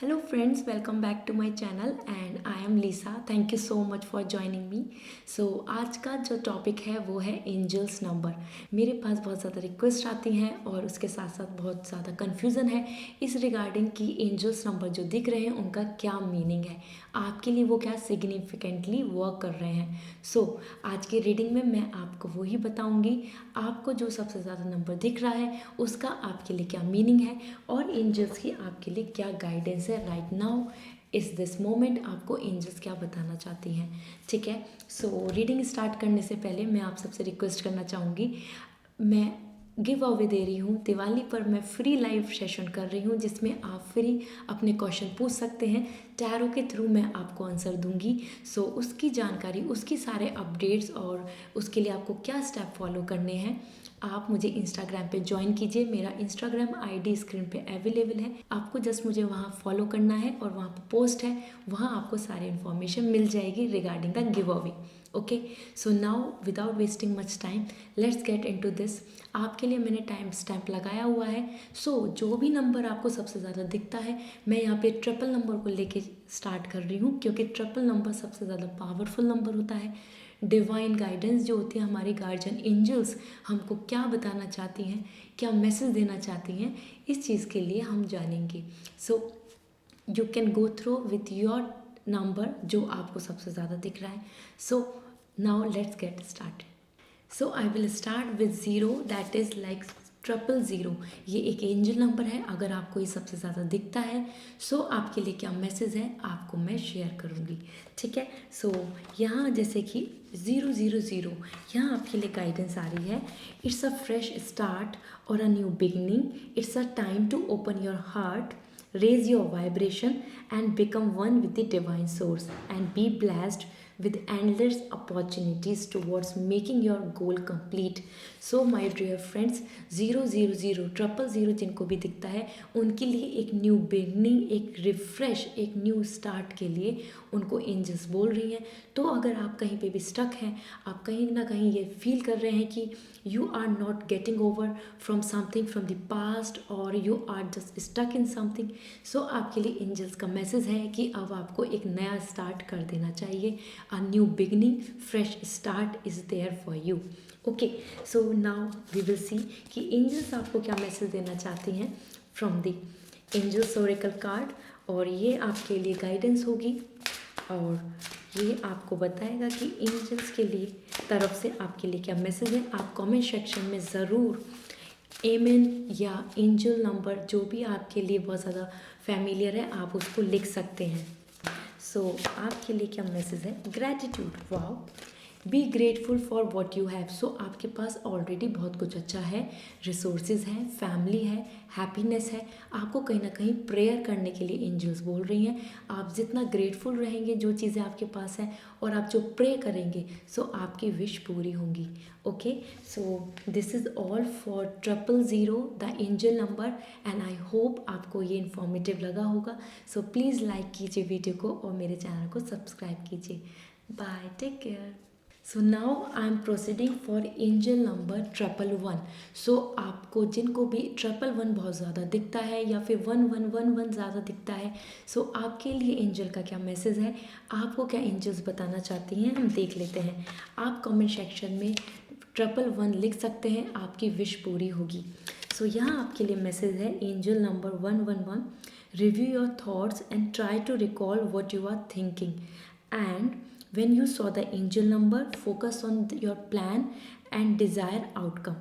Hello friends, welcome back to my channel and I am Lisa. Thank you so much for joining me. So आज का जो topic है वो है angels number. मेरे पास बहुत ज़्यादा रिक्वेस्ट आती हैं और उसके साथ साथ बहुत ज़्यादा कन्फ्यूज़न है इस रिगार्डिंग कि एंजल्स नंबर जो दिख रहे हैं उनका क्या मीनिंग है, आपके लिए वो क्या सिग्निफिकेंटली वर्क कर रहे हैं। आज की रीडिंग में मैं आपको वही बताऊंगी, आपको जो सबसे ज़्यादा नंबर दिख रहा है उसका आपके लिए क्या मीनिंग है और एंजल्स की आपके लिए क्या गाइडेंस है राइट नाउ इस दिस मोमेंट, आपको एंजल्स क्या बताना चाहती हैं। ठीक है, रीडिंग स्टार्ट करने से पहले मैं आप सबसे रिक्वेस्ट करना चाहूँगी, मैं गिव अवे दे रही हूँ दिवाली पर, मैं फ्री लाइव सेशन कर रही हूँ जिसमें आप फ्री अपने क्वेश्चन पूछ सकते हैं, टैरो के थ्रू मैं आपको आंसर दूंगी। उसकी जानकारी, उसकी सारे अपडेट्स और उसके लिए आपको क्या स्टेप फॉलो करने हैं, आप मुझे इंस्टाग्राम पे ज्वाइन कीजिए। मेरा इंस्टाग्राम आईडी स्क्रीन पे अवेलेबल है, आपको जस्ट मुझे वहाँ फॉलो करना है और वहाँ पर पोस्ट है, वहाँ आपको सारी इन्फॉर्मेशन मिल जाएगी regarding the give away. Okay, so now without wasting much time let's get into this. आपके लिए मैंने टाइम स्टैम्प लगाया हुआ है। जो भी नंबर आपको सबसे ज़्यादा दिखता है, मैं यहाँ पे ट्रिपल नंबर को लेके स्टार्ट कर रही हूँ क्योंकि ट्रिपल नंबर सबसे ज़्यादा पावरफुल नंबर होता है। डिवाइन गाइडेंस जो होती है, हमारी गार्जियन एंजल्स हमको क्या बताना चाहती हैं, क्या मैसेज देना चाहती हैं, इस चीज़ के लिए हम जानेंगे। You can go through with your number जो आपको सबसे ज़्यादा दिख रहा है। Now let's get started. I will start with 0, that is like 000। ये एक एंजल नंबर है, अगर आपको ये सबसे ज़्यादा दिखता है आपके लिए क्या मैसेज है आपको मैं शेयर करूँगी। ठीक है, यहाँ जैसे कि 000 यहाँ आपके लिए गाइडेंस आ रही है। इट्स अ फ्रेश स्टार्ट और a new beginning, it's a time to open your heart, raise your vibration and become one with the divine source and be blessed with endless opportunities towards making your goal complete। My dear friends, 000 000 जिनको भी दिखता है उनके लिए एक new beginning, एक refresh, एक new start के लिए उनको एंजल्स बोल रही हैं। तो अगर आप कहीं पे भी स्टक हैं, आप कहीं ना कहीं ये फील कर रहे हैं कि you are not getting over from something from the past or you are just stuck in something, आपके लिए एंजल्स का मैसेज है कि अब आपको एक नया स्टार्ट कर देना चाहिए। A new beginning, fresh start is there for you. Okay, now we will see कि एंजल्स आपको क्या मैसेज देना चाहती हैं from the angels oracle card, और ये आपके लिए गाइडेंस होगी और ये आपको बताएगा कि एंजल्स के लिए तरफ से आपके लिए क्या मैसेज है। आप कमेंट सेक्शन में ज़रूर एमेन या एंजल नंबर जो भी आपके लिए बहुत ज़्यादा फैमिलियर है आप उसको लिख सकते हैं। आपके लिए क्या मैसेज है? Gratitude, wow, be grateful for what you have. आपके पास ऑलरेडी बहुत कुछ अच्छा है, रिसोर्सेज हैं, फैमिली है, हैप्पीनेस है। आपको कहीं ना कहीं प्रेयर करने के लिए एंजल्स बोल रही हैं। आप जितना ग्रेटफुल रहेंगे जो चीज़ें आपके पास हैं और आप जो प्रे करेंगे आपकी विश पूरी होंगी। Okay, this is all for 000 the angel number and I hope आपको ये इन्फॉर्मेटिव लगा होगा। प्लीज़ लाइक कीजिए वीडियो को और मेरे चैनल को सब्सक्राइब कीजिए। Bye, take care. Now I am proceeding for angel number 111। आपको जिनको भी 111 बहुत ज़्यादा दिखता है या फिर 1111 ज़्यादा दिखता है, आपके लिए एंजल का क्या मैसेज है, आपको क्या एंजल्स बताना चाहती हैं, हम देख लेते हैं। आप कमेंट सेक्शन में 111 लिख सकते हैं, आपकी विश पूरी होगी। यहाँ आपके लिए मैसेज है angel number 111। Review your thoughts and try to recall what you are thinking, and when you saw the angel number, focus on your plan and desired outcome.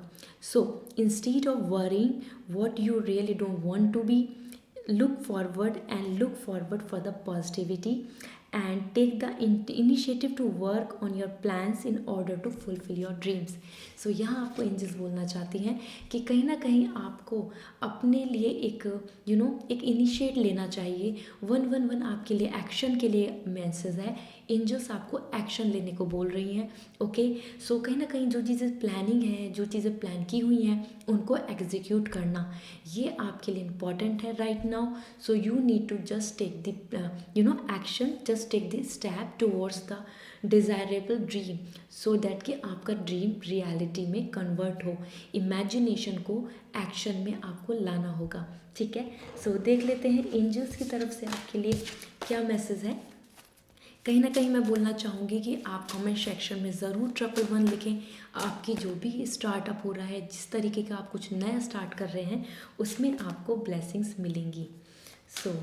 Instead of worrying what you really don't want to be, look forward for the positivity and take the initiative to work on your plans in order to fulfill your dreams। यहाँ आपको angels बोलना चाहती हैं कि कहीं ना कहीं आपको अपने लिए एक एक इनिशिएट लेना चाहिए। 111 आपके लिए एक्शन के लिए मैसेज है, एंजल्स आपको एक्शन लेने को बोल रही हैं। ओके, सो कहीं ना कहीं जो चीज़ें प्लानिंग है, जो चीज़ें प्लान की हुई हैं, उनको एग्जीक्यूट करना ये आपके लिए इम्पॉर्टेंट है right now. So you need to just take the action, just take the step towards the desirable dream, so that कि आपका ड्रीम रियलिटी में कन्वर्ट हो। इमेजिनेशन को एक्शन में आपको लाना होगा, ठीक है। सो देख लेते हैं एंजल्स की तरफ से आपके लिए क्या मैसेज है। कहीं ना कहीं मैं बोलना चाहूँगी कि आप कमेंट सेक्शन में ज़रूर 111 लिखें। आपकी जो भी स्टार्टअप हो रहा है, जिस तरीके का आप कुछ नया स्टार्ट कर रहे हैं, उसमें आपको ब्लेसिंग्स मिलेंगी। So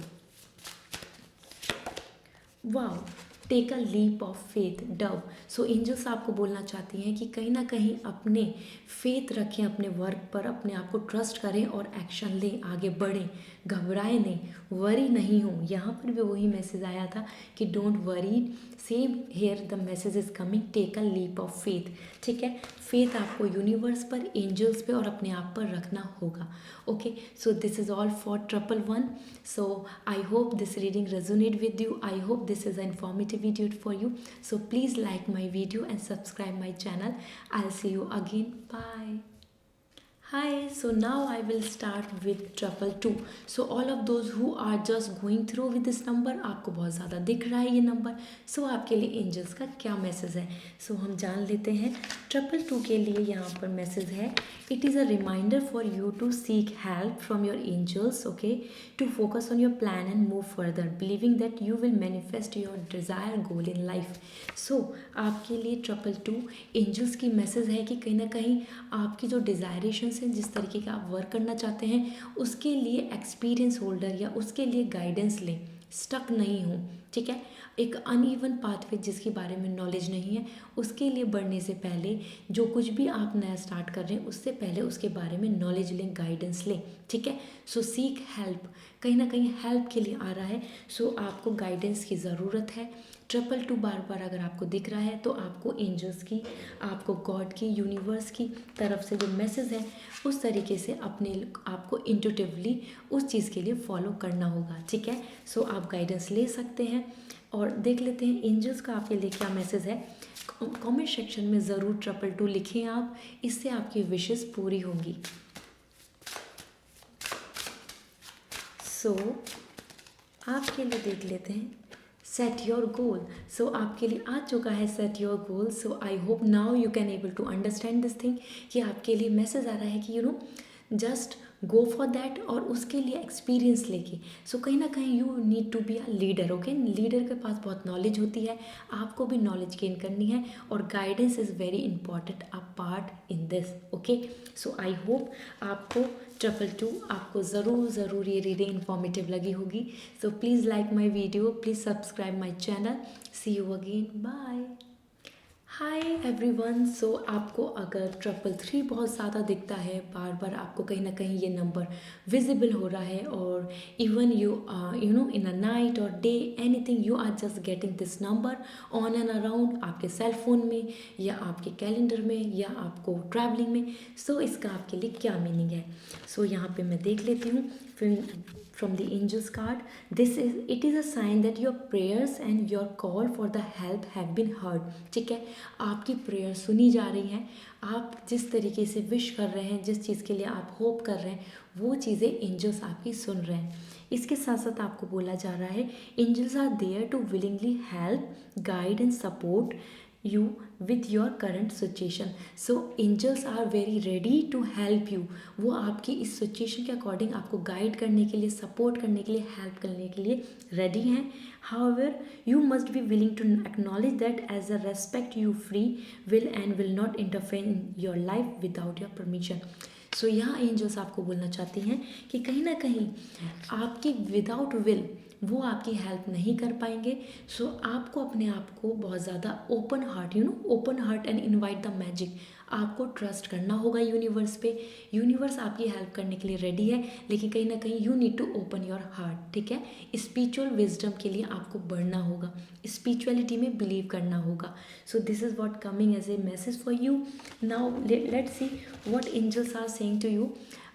wow, take a leap of faith dove. So angels आपको बोलना चाहती हैं कि कहीं ना कहीं अपने फेथ रखें अपने वर्क पर, अपने आप को ट्रस्ट करें और एक्शन लें, आगे बढ़ें, घबराए नहीं, वरी नहीं हो। यहाँ पर भी वही मैसेज आया था कि don't worry, same here the message is coming, take a leap of faith, ठीक है। फेथ आपको यूनिवर्स पर, एंजल्स पे और अपने आप पर रखना होगा। Okay, so this is all for 111। So I hope this reading resonate with you. I hope this is an informative video for you. So please like my video and subscribe my channel. I'll see you again. Bye. Hi, so now I will start with 222. So all of those who are just going through with this number, आपको बहुत ज़्यादा दिख रहा है ये number, सो आपके लिए angels का क्या मैसेज है, सो हम जान लेते हैं। 222 के लिए यहाँ पर मैसेज है, it is a reminder for you to seek help from your angels, okay, to focus on your plan and move further, believing that you will manifest your desire goal in life. So आपके लिए 222 angels की message है कि कहीं ना कहीं आपकी जो डिज़ायरेशन है, जिस तरीके का आप वर्क करना चाहते हैं, उसके लिए एक्सपीरियंस होल्डर या उसके लिए गाइडेंस लें, स्टक नहीं हो, ठीक है। एक अनइवन पाथवे जिसके बारे में नॉलेज नहीं है, उसके लिए बढ़ने से पहले, जो कुछ भी आप नया स्टार्ट कर रहे हैं उससे पहले उसके बारे में नॉलेज लें, गाइडेंस लें, ठीक है। सो सीक हेल्प, कहीं ना कहीं हेल्प के लिए आ रहा है। सो आपको गाइडेंस की ज़रूरत है। 222 बार बार अगर आपको दिख रहा है तो आपको एंजल्स की, आपको गॉड की, यूनिवर्स की तरफ से जो मैसेज है उस तरीके से अपने आपको इंट्यूटिवली उस चीज़ के लिए फॉलो करना होगा, ठीक है। सो आप गाइडेंस ले सकते हैं और देख लेते हैं एंजल्स का आपके लिए क्या मैसेज है। कमेंट सेक्शन में ज़रूर 222 लिखें आप, इससे आपकी विशेस पूरी होंगी। सो आपके लिए देख लेते हैं सेट योर गोल। सो आपके लिए आ चुका है set your goal. So I hope now you can able to understand this thing कि आपके लिए मैसेज आ रहा है कि जस्ट गो फॉर दैट, और उसके लिए एक्सपीरियंस लेके। सो कहीं ना कहीं you need to be a leader, okay. Leader के पास बहुत नॉलेज होती है, आपको भी नॉलेज गेन करनी है और guidance is very important a part in this, okay. So I hope आपको 222 आपको ज़रूर ये रीडिंग इन्फॉर्मेटिव लगी होगी। So please like my video, please subscribe my channel. See you again, bye. Hi everyone. So आपको अगर 333 बहुत ज़्यादा दिखता है, बार बार आपको कहीं ना कहीं ये नंबर विजिबल हो रहा है, और even you in a night और day anything you are just getting this number on and around, आपके सेल फोन में या आपके कैलेंडर में या आपको ट्रैवलिंग में, सो इसका आपके लिए क्या मीनिंग है। सो यहाँ पे मैं देख लेती हूँ from the angels card. It is a sign that your prayers and your call for the help have been heard, ठीक है। आपकी प्रेयर सुनी जा रही हैं, आप जिस तरीके से विश कर रहे हैं, जिस चीज़ के लिए आप होप कर रहे हैं, वो चीज़ें एंजल्स आपकी सुन रहे हैं। इसके साथ साथ आपको बोला जा रहा है angels are there to willingly help, guide and support you with your current situation. So angels are very ready to help you. वो आपकी इस सिचुएशन के अकॉर्डिंग आपको गाइड करने के लिए, सपोर्ट करने के लिए, हेल्प करने के लिए रेडी हैं। However, you must be willing to acknowledge that as a respect you free will and will not interfere in your life without your permission. सो यहाँ एंजल्स आपको बोलना चाहती हैं कि कहीं ना कहीं आपकी विदाउट विल वो आपकी हेल्प नहीं कर पाएंगे। सो आपको अपने आप को बहुत ज़्यादा open heart, open heart and invite the magic, आपको ट्रस्ट करना होगा यूनिवर्स पे। यूनिवर्स आपकी हेल्प करने के लिए रेडी है, लेकिन कहीं ना कहीं you need to open your heart, ठीक है। स्पिरिचुअल विजडम के लिए आपको बढ़ना होगा, स्पिरिचुअलिटी में बिलीव करना होगा। So this is what coming as a message for you. Now let's see what angels are saying to you,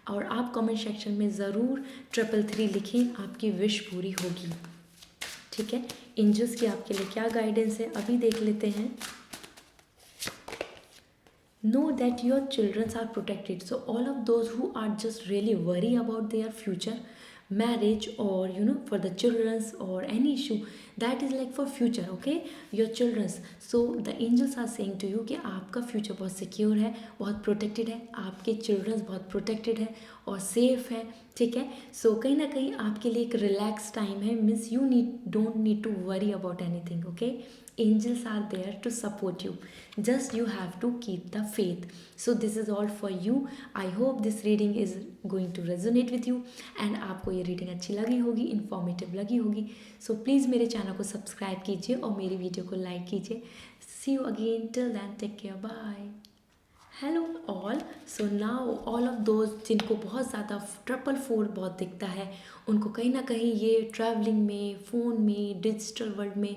और आप कमेंट सेक्शन में ज़रूर 333 लिखें, आपकी विश पूरी होगी, ठीक है, एंजल्स की आपके लिए क्या गाइडेंस है अभी देख लेते हैं। Know that your children are protected. So all of those who are just really worry about their future, marriage, or for the children's or any issue that is like for future, okay, your children's. So the angels are saying to you कि आपका future बहुत secure है, बहुत protected है, आपके children's बहुत protected है और safe है, ठीक है। सो कहीं ना कहीं आपके लिए एक रिलैक्स टाइम है, means you don't need to worry about anything, okay. angels are there to support you, just you have to keep the faith. So this is all for you. I hope this reading is going to resonate with you and आपको ये reading अच्छी लगी होगी, informative लगी होगी। So please मेरे channel को subscribe कीजिए और मेरी वीडियो को लाइक कीजिए। See you again, till then take care, bye. Hello all. So now all of those जिनको बहुत ज़्यादा 444 बहुत दिखता है, उनको कहीं ना कहीं ये ट्रैवलिंग में, फ़ोन में, डिजिटल वर्ल्ड में,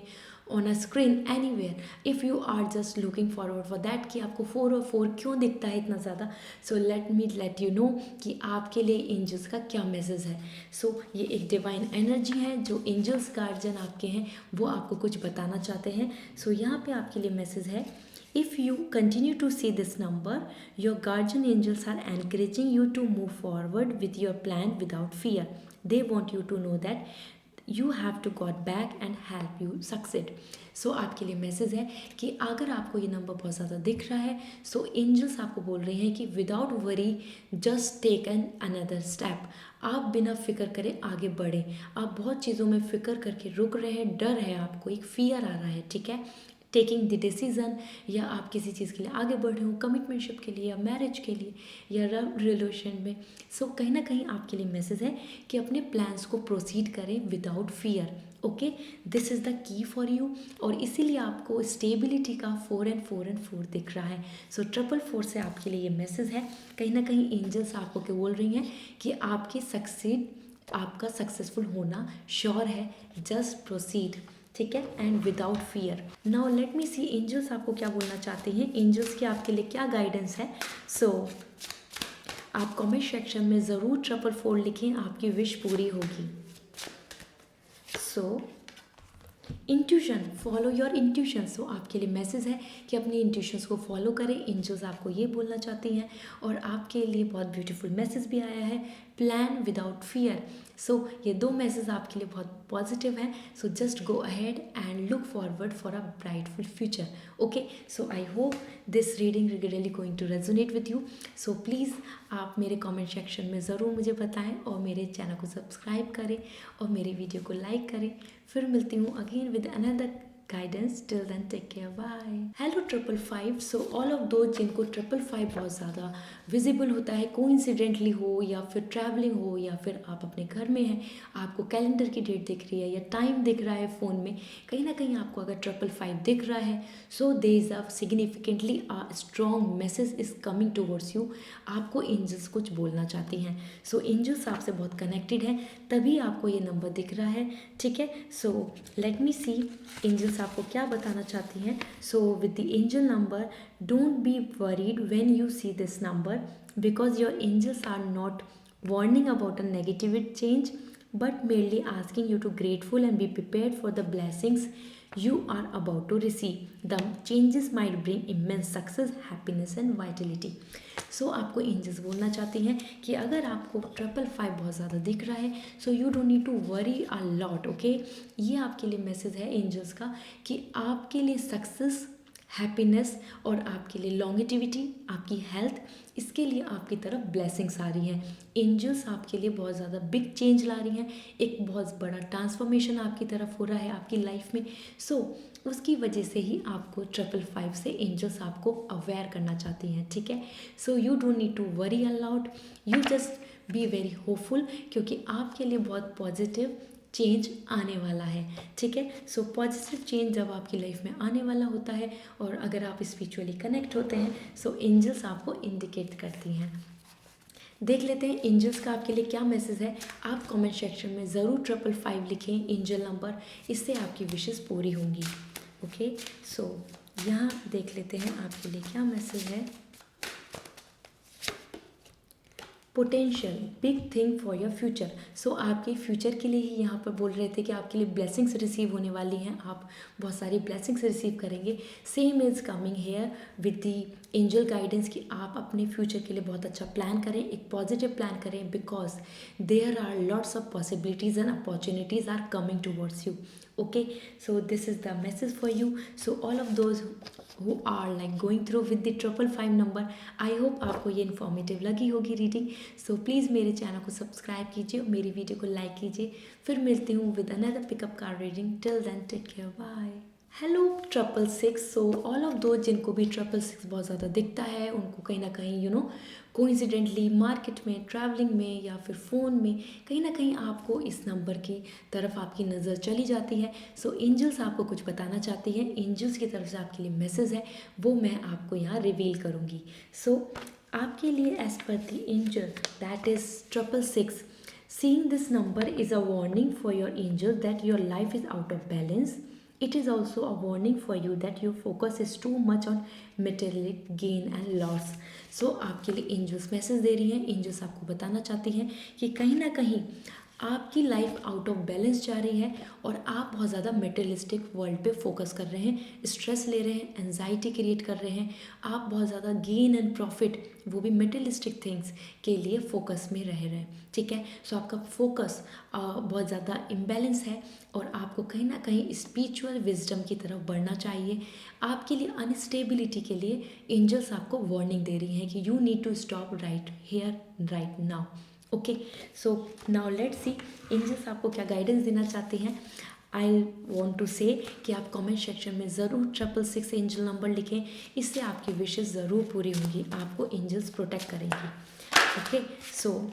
on a screen, anywhere, if you are just looking forward for that कि आपको 404 क्यों दिखता है इतना ज़्यादा, सो लेट यू नो कि आपके लिए एंजल्स का क्या मैसेज है। सो ये एक डिवाइन एनर्जी है, जो एंजल्स गार्जियन आपके हैं वो आपको कुछ बताना चाहते हैं। सो यहाँ पे आपके लिए मैसेज है, if you continue to see this number, your guardian angels are encouraging you to move forward with your plan without fear. They want you to know that you have to got back and help you succeed. सो आपके लिए message है कि अगर आपको ये number बहुत ज़्यादा दिख रहा है, सो एंजल्स आपको बोल रहे हैं कि without worry just take an another step. आप बिना फिक्र करे आगे बढ़ें। आप बहुत चीज़ों में फ़िक्र करके रुक रहे हैं, डर है आपको, एक फियर आ रहा है, ठीक है, टेकिंग द डिसीज़न, या आप किसी चीज़ के लिए आगे बढ़ रहे हो, कमिटमेंटशिप के लिए या मैरिज के लिए या रिलेशन में। सो कहीं ना कहीं आपके लिए मैसेज है कि अपने प्लान्स को प्रोसीड करें without fear, okay, this is the key for you. और इसीलिए आपको स्टेबिलिटी का 4 and 4 दिख रहा है। सो 444 से आपके लिए ये मैसेज है। कहीं ना कहीं एंजल्स आपको क्या बोल रही हैं कि आपकी आपका सक्सेसफुल होना श्योर है, जस्ट प्रोसीड, ठीक है, and without fear. Now let me see angels आपको क्या बोलना चाहते हैं, एंजल्स की आपके लिए क्या गाइडेंस है। सो आप कमेंट सेक्शन में ज़रूर 444 लिखें, आपकी विश पूरी होगी। सो इंट्यूशन, फॉलो योर इंट्यूशन। सो आपके लिए मैसेज है कि अपनी इंट्यूशंस को फॉलो करें, एंजल्स आपको ये बोलना चाहती हैं। और आपके लिए बहुत ब्यूटीफुल मैसेज भी आया है, प्लान विदाउट फियर। सो ये दो मैसेज आपके लिए बहुत पॉजिटिव हैं। So just go ahead and look forward for a brightful future, okay. So I hope this reading really going to resonate with you. So please आप मेरे कमेंट सेक्शन में ज़रूर मुझे बताएं और मेरे चैनल को सब्सक्राइब करें और मेरी वीडियो को लाइक करें। फिर मिलती हूँ again with another guidance, till then take care, bye. Hello 555। So all of those जिनको 555 बहुत ज़्यादा विजिबल होता है, कोइंसिडेंटली हो या फिर ट्रैवलिंग हो या फिर आप अपने घर में हैं, आपको कैलेंडर की डेट दिख रही है या टाइम दिख रहा है फ़ोन में, कहीं ना कहीं आपको अगर 555 दिख रहा है, so there is a significantly a strong message is coming towards you. आपको एंजल्स कुछ बोलना चाहती हैं। सो एंजल्स आपसे बहुत कनेक्टेड हैं, तभी आपको ये नंबर दिख रहा है, ठीक है। So let me see angels आपको क्या बताना चाहती हैं। So with the angel number, don't be worried when you see this number, because your angels are not warning about a negative change, but merely asking you to grateful and be prepared for the blessings you are about to receive. The changes might bring immense success, happiness and vitality. सो आपको angels बोलना चाहती हैं कि अगर आपको 555 बहुत ज़्यादा दिख रहा है, so you don't need to worry a lot, okay. ये आपके लिए मैसेज है एंजल्स का कि आपके लिए सक्सेस, हैप्पीनेस और आपके लिए लॉन्गेटिविटी, आपकी हेल्थ, इसके लिए आपकी तरफ ब्लेसिंग्स आ रही हैं। एंजल्स आपके लिए बहुत ज़्यादा बिग चेंज ला रही हैं, एक बहुत बड़ा ट्रांसफॉर्मेशन आपकी तरफ हो रहा है आपकी लाइफ में। सो उसकी वजह से ही आपको 555 से एंजल्स आपको अवेयर करना चाहती हैं, ठीक है। So you don't need to worry aloud, you just be very hopeful, क्योंकि आपके लिए बहुत पॉजिटिव चेंज आने वाला है, ठीक है। सो पॉजिटिव चेंज जब आपकी लाइफ में आने वाला होता है और अगर आप स्पिरिचुअली कनेक्ट होते हैं, सो एंजल्स आपको इंडिकेट करती हैं। देख लेते हैं एंजल्स का आपके लिए क्या मैसेज है। आप कमेंट सेक्शन में ज़रूर 555 लिखें एंजल नंबर, इससे आपकी विशेस पूरी होंगी, ओके। सो यहाँ देख लेते हैं आपके लिए क्या मैसेज है। Potential big thing for your future. So आपके फ्यूचर के लिए ही यहाँ पर बोल रहे थे कि आपके लिए ब्लेसिंग्स रिसीव होने वाली हैं, आप बहुत सारी ब्लेसिंग्स रिसीव करेंगे। Same is coming here with the angel guidance कि आप अपने फ्यूचर के लिए बहुत अच्छा प्लान करें, एक पॉजिटिव प्लान करें, because there are lots of possibilities and opportunities are coming towards you. Okay, so this is the message for you. So all of those who are like going through with the 555 number, I hope आपको ये informative लगी होगी reading. So please मेरे channel को subscribe कीजिए और मेरी video को लाइक कीजिए। फिर मिलती हूँ with another pickup card reading. Till then take care, bye. Hello 666। So all of those जिनको भी 666 बहुत ज़्यादा दिखता है, उनको कहीं ना कहीं कोइंसिडेंटली मार्केट में, ट्रैवलिंग में या फिर फ़ोन में कहीं ना कहीं आपको इस नंबर की तरफ आपकी नज़र चली जाती है। सो एंजल्स आपको कुछ बताना चाहती हैं, एंजल्स की तरफ से आपके लिए मैसेज है, वो मैं आपको यहाँ रिवील करूँगी। सो आपके लिए as per the angel that is 666, seeing this number is a warning for your angel that your life is out of balance. It is also a warning for you that your focus is too much on material gain and loss. So आपके लिए angels message दे रही हैं, angels आपको बताना चाहती हैं कि कहीं ना कहीं आपकी लाइफ आउट ऑफ बैलेंस जा रही है और आप बहुत ज़्यादा मटेरियलिस्टिक वर्ल्ड पे फोकस कर रहे हैं, स्ट्रेस ले रहे हैं, एंजाइटी क्रिएट कर रहे हैं, आप बहुत ज़्यादा गेन एंड प्रॉफिट वो भी मटेरियलिस्टिक थिंग्स के लिए फोकस में रह रहे हैं। ठीक है, सो आपका फोकस बहुत ज़्यादा इम्बैलेंस है और आपको कहीं ना कहीं स्पिरिचुअल विजडम की तरफ बढ़ना चाहिए। आपके लिए अनस्टेबिलिटी के लिए एंजल्स आपको वार्निंग दे रही हैं कि you need to stop right here right now. Okay, so now let's see angels आपको क्या गाइडेंस देना चाहते हैं। आई वॉन्ट टू से कि आप कमेंट सेक्शन में ज़रूर 666 एंजल नंबर लिखें, इससे आपकी विशेज़ ज़रूर पूरी होंगी, आपको एंजल्स प्रोटेक्ट करेंगी। Okay, so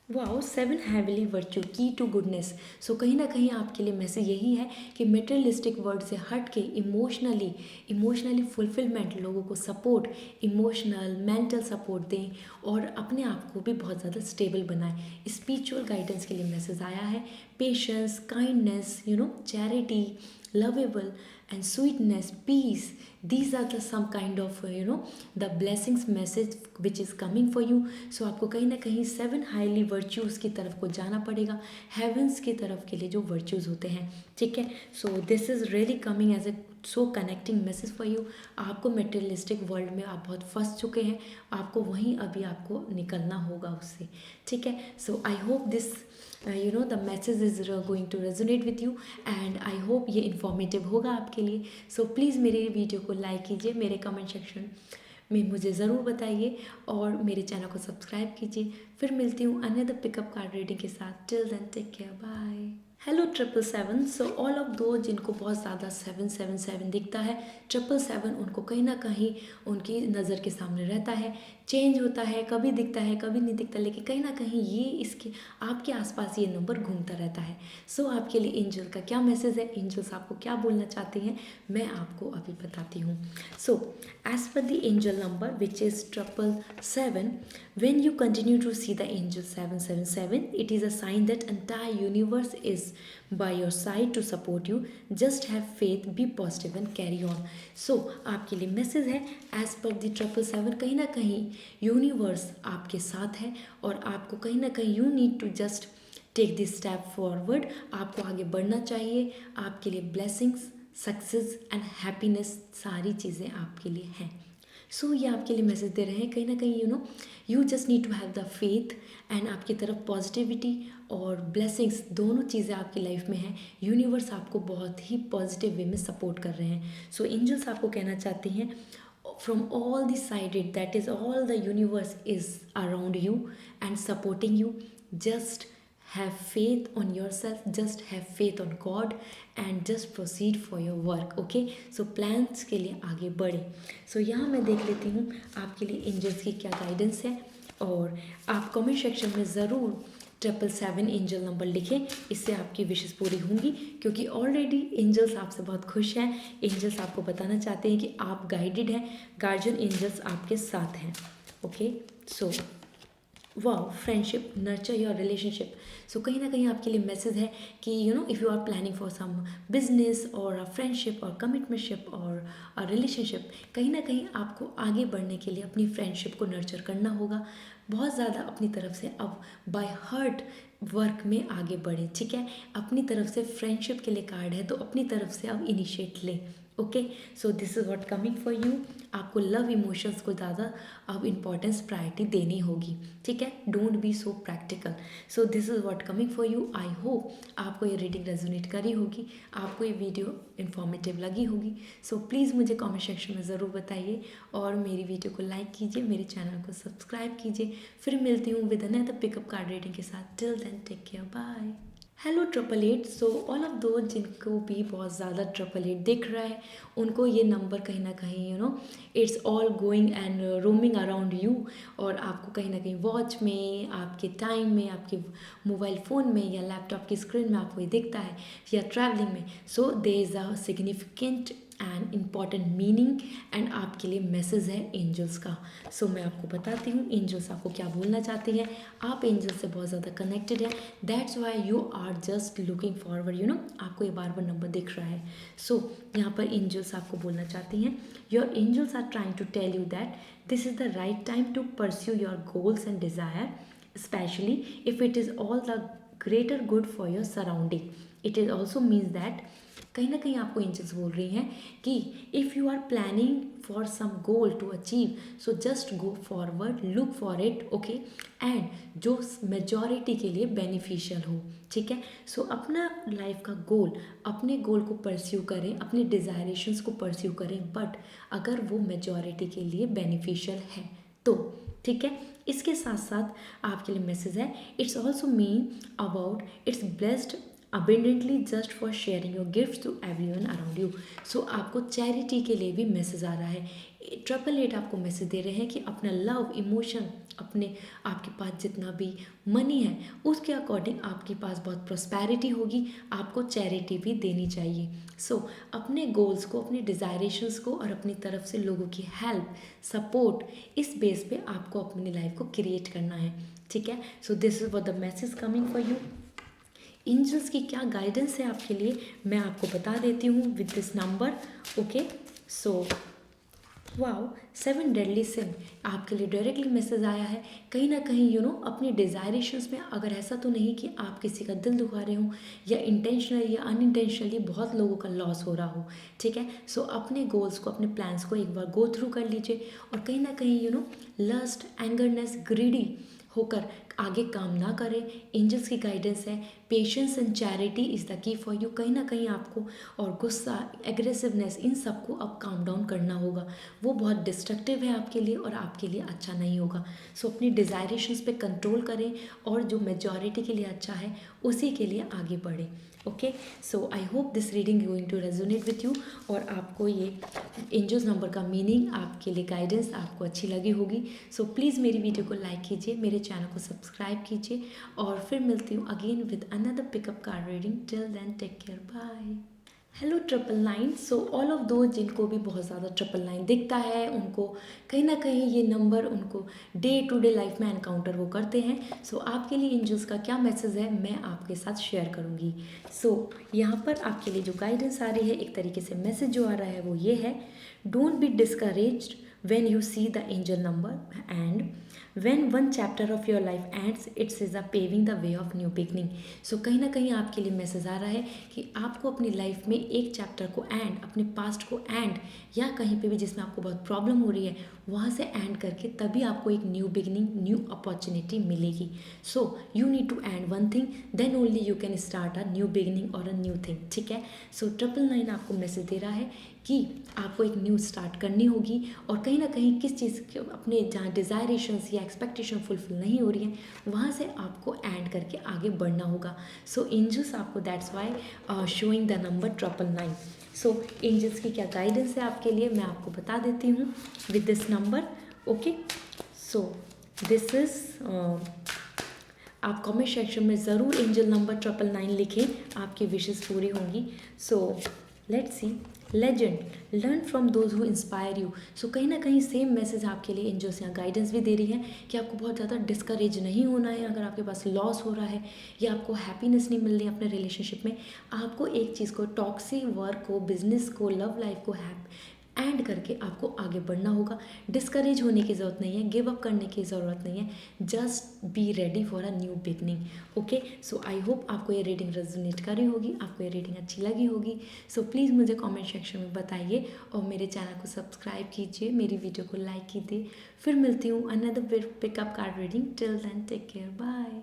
wow 7 heavily virtue की टू गुडनेस। सो कहीं ना कहीं आपके लिए मैसेज यही है कि मटेरियलिस्टिक वर्ड से हट के इमोशनली फुलफिलमेंट, लोगों को सपोर्ट, इमोशनल मेंटल सपोर्ट दें और अपने आप को भी बहुत ज़्यादा स्टेबल बनाएं। स्पिरिचुअल गाइडेंस के लिए मैसेज आया है, patience, kindness, charity, lovable and sweetness, peace, these are the some kind of the blessings message which is coming for you. So आपको कहीं ना कहीं 7 हाईली वर्च्यूज़ की तरफ को जाना पड़ेगा, हेवंस की तरफ के लिए जो वर्च्यूज़ होते हैं। ठीक है, so this is really coming as a so connecting message for you. आपको मटेरियलिस्टिक वर्ल्ड में आप बहुत फंस चुके हैं, आपको वहीं अभी आपको निकलना होगा उससे। ठीक है, so I hope this the message is going to resonate with you and I hope ये informative होगा आपके लिए। so please मेरी वीडियो को लाइक कीजिए, मेरे कमेंट सेक्शन में मुझे ज़रूर बताइए और मेरे चैनल को सब्सक्राइब कीजिए। फिर मिलती हूँ अनदर पिकअप कार्ड रीडिंग के साथ। Till then take care, bye. Hello 777। So all of those जिनको बहुत ज़्यादा 777 दिखता है, 777 उनको कहीं ना कहीं उनकी नज़र के सामने रहता है, चेंज होता है, कभी दिखता है कभी नहीं दिखता, लेकिन कहीं ना कहीं ये इसके आपके आसपास ये नंबर घूमता रहता है। सो आपके लिए एंजल का क्या मैसेज है, एंजल्स आपको क्या बोलना चाहती हैं, मैं आपको अभी बताती हूँ। So as per the angel number which is 777, when you continue to see the angel 777, it is a sign that entire universe is by your side to support you. Just have faith, be positive and carry on. So आपके लिए message है as per the 777, कहीं ना कहीं universe आपके साथ है और आपको कहीं ना कहीं you need to just take this step forward. आपको आगे बढ़ना चाहिए, आपके लिए ब्लेसिंग्स, सक्सेस एंड हैप्पीनेस सारी चीज़ें आपके लिए हैं। सो ये आपके लिए मैसेज दे रहे हैं कहीं ना कहीं you just need to have the faith and आपकी तरफ पॉजिटिविटी और ब्लेसिंग्स दोनों चीज़ें आपकी लाइफ में हैं। यूनिवर्स आपको बहुत ही पॉजिटिव वे में सपोर्ट कर रहे हैं। सो एंजल्स आपको कहना चाहती हैं from all the sided, that is all the universe is around you and supporting you. Just have faith on yourself, just have faith on God and just proceed for your work. Okay, so plans के लिए आगे बढ़े। so यहाँ मैं देख लेती हूँ आपके लिए एंजल्स की क्या गाइडेंस है और आप कमेंट सेक्शन में ज़रूर 777 एंजल नंबर लिखें, इससे आपकी विशेष पूरी होंगी क्योंकि ऑलरेडी एंजल्स आपसे बहुत खुश हैं। एंजल्स आपको बताना चाहते हैं कि आप गाइडेड हैं, गार्जियन एंजल्स आपके साथ हैं। Okay, so wow, friendship nurture your relationship. So कहीं ना कहीं आपके लिए मैसेज है कि if you are planning for some business और अ फ्रेंडशिप और कमिटमेंटशिप और अ रिलेशनशिप, कहीं ना कहीं आपको आगे बढ़ने के लिए अपनी फ्रेंडशिप को नर्चर करना होगा। बहुत ज़्यादा अपनी तरफ से अब बाय हार्ट वर्क में आगे बढ़े, ठीक है। अपनी तरफ से फ्रेंडशिप के लिए कार्ड है तो अपनी तरफ से अब इनिशिएट लें। Okay, so this is what coming for you. आपको लव इमोशंस को ज़्यादा अब इम्पोर्टेंस प्रायोरिटी देनी होगी, ठीक है। Don't be so practical. So this is what coming for you. I hope आपको ये रीडिंग रेजोनेट करी होगी, आपको ये वीडियो इन्फॉर्मेटिव लगी होगी। सो प्लीज़ मुझे कमेंट सेक्शन में ज़रूर बताइए और मेरी वीडियो को लाइक कीजिए, मेरे चैनल को सब्सक्राइब कीजिए। फिर मिलती हूँ with another pickup card reading के साथ। Till then take care, bye. Hello triple eight. So all of those जिनको भी बहुत ज़्यादा ट्रिपल एट दिख रहा है, उनको ये नंबर कहीं ना कहीं it's all going and roaming around you. और आपको कहीं ना कहीं वॉच में, आपके टाइम में, आपके मोबाइल फ़ोन में या लैपटॉप की स्क्रीन में आपको ये दिखता है, या ट्रैवलिंग में। So there is a significant and important meaning and आपके लिए मैसेज है एंजल्स का। सो मैं आपको बताती हूँ एंजल्स आपको क्या बोलना चाहती हैं। आप एंजल्स से बहुत ज़्यादा कनेक्टेड हैं, that's why you are just looking forward. आपको ये बार बार नंबर दिख रहा है। सो यहाँ पर एंजल्स आपको बोलना चाहती हैं, your angels are trying to tell you that this is the right time to pursue your goals and desire, specially if it is all the greater good for your surrounding. It is also means that कहीं ना कहीं आपको angels बोल रही हैं कि if you are planning for some goal to achieve, so just go forward, look for it, okay, and जो majority के लिए बेनिफिशियल हो, ठीक है। सो अपना लाइफ का गोल, अपने गोल को परस्यू करें, अपने डिज़ायरेशंस को परस्यू करें, बट अगर वो मेजॉरिटी के लिए बेनिफिशियल है तो, ठीक है। इसके साथ साथ आपके लिए मैसेज है, it's also mean about it's blessed abundantly just for sharing your gifts to everyone around you। सो आपको चैरिटी के लिए भी मैसेज आ रहा है। ट्रिपल एट आपको मैसेज दे रहे हैं कि अपना लव इमोशन, अपने आपके पास जितना भी मनी है उसके अकॉर्डिंग आपके पास बहुत प्रॉस्पेरिटी होगी, आपको चैरिटी भी देनी चाहिए। सो अपने गोल्स को, अपने डिज़ायरेशंस को और अपनी तरफ से लोगों की हेल्प, सपोर्ट, इस बेस पे आपको अपनी लाइफ को क्रिएट करना है, ठीक है। So this is what the message coming for you. Angels की क्या गाइडेंस है आपके लिए मैं आपको बता देती हूँ with this number, okay. So wow, 7 deadly sin आपके लिए डायरेक्टली मैसेज आया है। कहीं ना कहीं अपनी डिज़ायरेशंस में, अगर ऐसा तो नहीं कि आप किसी का दिल दुखा रहे हो या इंटेंशनली या अनइंटेंशनली बहुत लोगों का लॉस हो रहा हो, ठीक है। सो अपने गोल्स को, अपने प्लान्स को एक बार गो थ्रू कर लीजिए और कहीं ना कहीं लस्ट, एंगरनेस, ग्रीडी होकर आगे काम ना करें। एंजल्स की गाइडेंस है, patience and charity is the key for you. कहीं ना कहीं आपको और गुस्सा, एग्रेसिवनेस, इन सबको अब काम डाउन करना होगा। वो बहुत डिस्ट्रक्टिव है आपके लिए और आपके लिए अच्छा नहीं होगा। सो अपनी डिज़ायरेशंस पे कंट्रोल करें और जो मेजॉरिटी के लिए अच्छा है उसी के लिए आगे बढ़ें, okay. So I hope this reading going to resonate with you और आपको ये एंजल्स नंबर का मीनिंग, आपके लिए गाइडेंस आपको अच्छी लगी होगी। सो प्लीज़ मेरी वीडियो को लाइक कीजिए, मेरे चैनल को सब्सक्राइब कीजिए और फिर मिलती हूँ again with another pickup card reading. Till then take care, bye. Hello triple nine. So all of those जिनको भी बहुत ज़्यादा ट्रिपल नाइन दिखता है, उनको कहीं ना कहीं ये नंबर उनको डे टू डे लाइफ में एनकाउंटर वो करते हैं। सो आपके लिए एंजल्स का क्या मैसेज है मैं आपके साथ शेयर करूँगी। सो यहाँ पर आपके लिए जो गाइडेंस आ रही है, एक तरीके से मैसेज जो आ रहा है वो ये है, don't be discouraged when you see the angel number and when one chapter of your life ends, it is a paving the way of new beginning। so कहीं ना कहीं आपके लिए मैसेज आ रहा है कि आपको अपनी लाइफ में एक चैप्टर को एंड, अपने पास्ट को एंड, या कहीं पे भी जिसमें आपको बहुत प्रॉब्लम हो रही है वहाँ से एंड करके तभी आपको एक न्यू बिगिनिंग, न्यू अपॉर्चुनिटी मिलेगी। So you need to end one thing, then only you can start a new beginning और अ न्यू थिंग, ठीक है। सो ट्रिपल नाइन आपको मैसेज दे रहा है कि आपको एक न्यू स्टार्ट करनी होगी और कहीं ना कहीं किस चीज़ के अपने जहाँ डिज़ायरेशंस या एक्सपेक्टेशन फुलफिल नहीं हो रही हैं वहाँ से आपको एंड करके आगे बढ़ना होगा। सो एंजल्स आपको that's why showing the number triple nine. So angels की क्या गाइडेंस है आपके लिए मैं आपको बता देती हूँ with this number, okay. So this is आप कमेंट सेक्शन में ज़रूर एंजल नंबर ट्रिपल नाइन लिखें, आपकी विशेस पूरी होंगी। So let's see legend, learn from those who inspire you. So कहीं ना कहीं सेम मैसेज आपके लिए एंजल्स यहाँ गाइडेंस भी दे रही है कि आपको बहुत ज़्यादा डिस्करेज नहीं होना है। अगर आपके पास लॉस हो रहा है या आपको हैप्पीनेस नहीं मिल रही है अपने रिलेशनशिप में, आपको एक चीज़ को, टॉक्सिक वर्क को, बिजनेस को, लव लाइफ को एंड करके आपको आगे बढ़ना होगा। डिस्करेज होने की ज़रूरत नहीं है, गिव अप करने की ज़रूरत नहीं है, just be ready for a new beginning. Okay, so I hope आपको ये रीडिंग रेजोनेट करी होगी, आपको ये रीडिंग अच्छी लगी होगी। सो प्लीज़ मुझे कमेंट सेक्शन में बताइए और मेरे चैनल को सब्सक्राइब कीजिए, मेरी वीडियो को लाइक कीजिए। फिर मिलती हूँ another pickup card reading. Till then take care, bye.